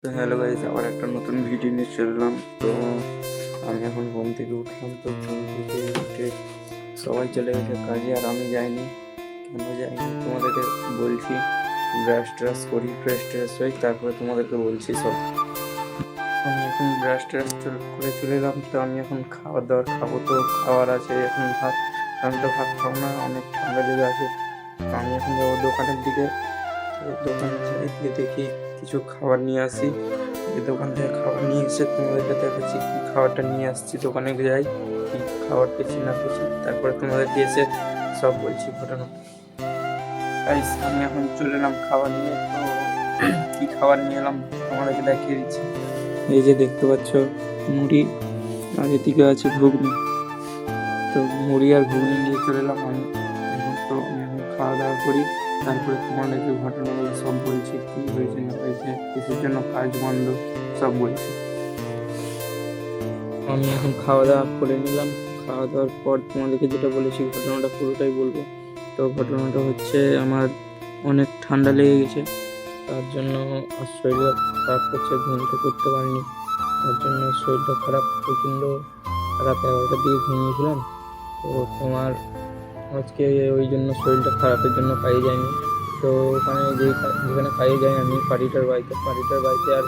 তো hello guys, আবার একটা নতুন ভিডিও নিয়ে চললাম। তো আমি এখন ঘুম থেকে উঠলাম। তো ঘুম থেকে উঠে সবাই চলে গেছে কাজে, আর আমি যাইনি। কেন যাইনি তোমাদেরকে বলছি। ব্রাশ ট্রাশ করি, ফ্রেশ ট্রেশ হই, তারপরে তোমাদেরকে বলছি সব। আমি এখন ব্রাশ ট্রাশ করে চলে এলাম। তো আমি এখন খাবার দাবার খাবো। তো খাবার আছে এখন ভাত। আমি তো ভাত খাবো না, অনেক ঠান্ডা লেগে আছে। তো আমি এখন যাবো দোকানের দিকে। তো দোকানে যাই, দিয়ে দেখি কিছু খাবার নিয়ে আসি। এই দোকান থেকে খাবার নিয়ে এসে তোমাদেরকে দেখাচ্ছি কি খাবারটা নিয়ে আসছি। দোকানে যাই, কি খাবার পেয়েছি না পেয়েছি, তারপরে তোমাদেরকে এসে সব বলছি ঘটনা। গাইস, আমি এখন চলে এলাম খাবার নিয়ে। তো কি খাবার নিয়ে এলাম তোমাদেরকে দেখিয়ে দিচ্ছি। এই যে দেখতে পাচ্ছ মুড়ি, আর এদিকে আছে ঘুগনি। তো মুড়ি আর ঘুগনি নিয়ে চলে এলাম আমি এখন। তো আমি এখন খাওয়া দাওয়া করি, তারপরে তোমাদেরকে ঘটনাগুলো সব বলছি, কি হয়েছে না হয়েছে, কিসের জন্য কাজ বন্ধ, সব বলছি। আমি এখন খাওয়া দাওয়া করে নিলাম। খাওয়া দাওয়ার পর তোমাদেরকে যেটা বলেছি ঘটনাটা পুরোটাই বলবো। তো ঘটনাটা হচ্ছে, আমার অনেক ঠান্ডা লেগে গেছে, তার জন্য আর শরীরটা খারাপ করছে, ঘুমটা করতে পারিনি। তার জন্য শরীরটা খারাপ, প্রচণ্ড রাত 11টার দিকে ঘুমিয়েছিলাম। তো তোমার আজকে ওই জন্য শরীরটা খারাপের জন্য কাজে যায়নি। তো ওখানে যেখানে কাজে যাই আমি, পাড়িটার বাড়িতে আর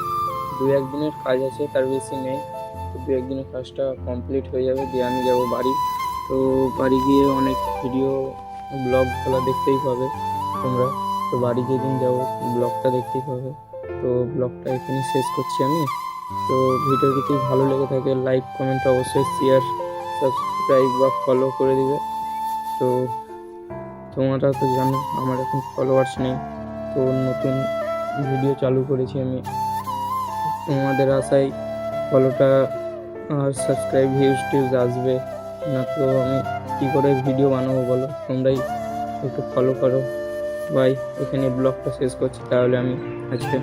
2-1 দিনের কাজ আছে, তার বেশি নেই। তো 2-1 দিনের কাজটা কমপ্লিট হয়ে যাবে, দিয়ে আমি যাবো বাড়ি। তো বাড়ি গিয়ে অনেক ভিডিও ব্লগ গুলো দেখতেই পাবে তোমরা। তো বাড়ি যেদিন যাবো ব্লগটা দেখতেই পাবে। তো ব্লগটা এখানে শেষ করছি আমি। তো ভিডিও যদি ভালো লেগে থাকে লাইক কমেন্ট অবশ্যই শেয়ার সাবস্ক্রাইব বা ফলো করে দিবে। তো তোমরা তো জানো আমার এখন ফলোয়ার্স নেই। তো নতুন ভিডিও চালু করেছি আমি, তোমাদের আশায় ফলোটা আর সাবস্ক্রাইব ভিউজ আসবে না। তো আমি কী করে ভিডিও বানাবো বলো, তোমরাই একটু ফলো করো। বাই, এখানে ব্লগটা শেষ করছি তাহলে আমি আজকে।